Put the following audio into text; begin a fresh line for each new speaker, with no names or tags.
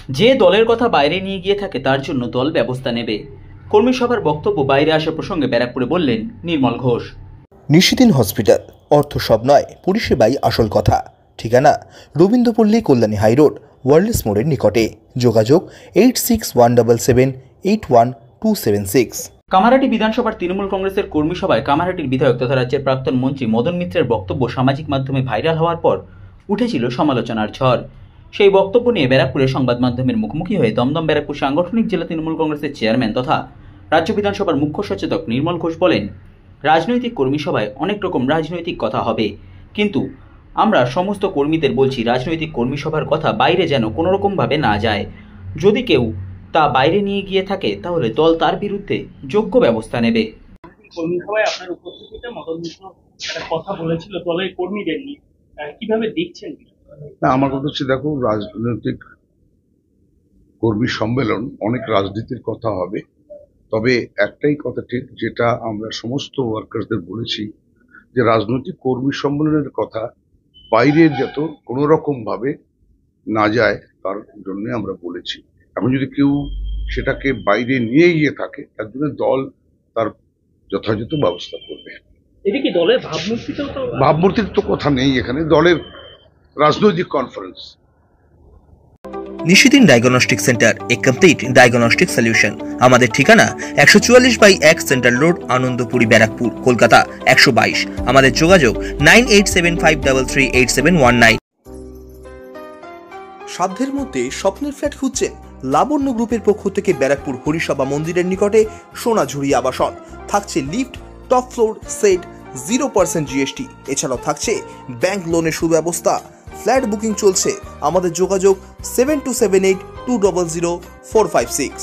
যে দলের কথা বাইরে নিয়ে গিয়ে থাকে তার জন্য দল ব্যবস্থা নেবে। কর্মী সভার বক্তব্য বাইরে আসা প্রসঙ্গে ব্যারাকপুরে বললেন নির্মল ঘোষ।
নিশিদিন হসপিটাল, অর্থ সব নয়, পরিষেবাই আসল কথা। ঠিকানা রবীন্দ্রপল্লী, কল্যাণী হাইরোড, ওয়ার্ল্ডস মোড়ের নিকটে। যোগাযোগ 8617781276।
কামারহাটি বিধানসভার তৃণমূল কংগ্রেসের কর্মী সভায় কামারহাটির বিধায়ক তথা রাজ্যের প্রাক্তন মন্ত্রী মদন মিত্রের বক্তব্য সামাজিক মাধ্যমে ভাইরাল হওয়ার পর উঠেছিল সমালোচনার ঝড়। সেই বক্তব্য নিয়ে ব্যারাকপুরে সংবাদ মাধ্যমের মুখোমুখি হয়ে দমদম ব্যারাকপুর সাংগঠনিক জেলা তৃণমূল কংগ্রেসের চেয়ারম্যান তথা রাজ্য বিধানসভার মুখ্য সচেতক নির্মল ঘোষ বলেন, রাজনৈতিক কর্মী সভায় অনেক রকম রাজনৈতিক কথা হবে, কিন্তু আমরা সমস্ত কর্মীদের বলছি রাজনৈতিক কর্মী সভার কথা বাইরে যেন কোনো রকমভাবে না যায়। যদি কেউ তা বাইরে নিয়ে গিয়ে থাকে তাহলে দল তার বিরুদ্ধে যোগ্য ব্যবস্থা নেবে।
কর্মী সভায় আপনার উপস্থিতিতে মদন মিত্র একটা কথা বলেছিল দলের কর্মীদের নিয়ে, কিভাবে দেখছেন?
না, আমার কথা হচ্ছে, দেখো, রাজনৈতিক কর্মী সম্মেলন, অনেক রাজনীতির কথা হবে, তবে একটাই কথা ঠিক, যেটা আমরা সমস্ত ওয়ার্কার্সদের বলেছি, যে রাজনৈতিক কর্মী সম্মেলনের কথা বাইরে যত কোনো রকম ভাবে না যায় তার জন্য আমরা বলেছি। এখন যদি কেউ সেটাকে বাইরে নিয়ে গিয়ে থাকে তার জন্য দল তার যথাযথ ব্যবস্থা করবে।
এটা কি দলের
ভাবমূর্তির তো কথা নেই এখানে, দলের রাজনৈতিক কনফারেন্স।
নিশিদিন ডায়াগনস্টিক সেন্টার, এ কমপ্লিট ডায়াগনস্টিক সলিউশন। আমাদের ঠিকানা 144/1 সেন্ট্রাল রোড, আনন্দপুরি, ব্যারাকপুর, কলকাতা 122। আমাদের যোগাযোগ 9875338719। সাধ্যের মধ্যে স্বপ্নের ফ্ল্যাট খুঁজছেন? লাবণ্য গ্রুপের পক্ষ থেকে ব্যারাকপুর হরিসভা মন্দিরের নিকটে সোনাঝুরি আবাসন। থাকছে lift, top floor, set, 0% GST। এছাড়াও থাকছে ব্যাংক লোনের সুব্যবস্থা। ফ্ল্যাট বুকিং চলছে। আমাদের যোগাযোগ 7278200456।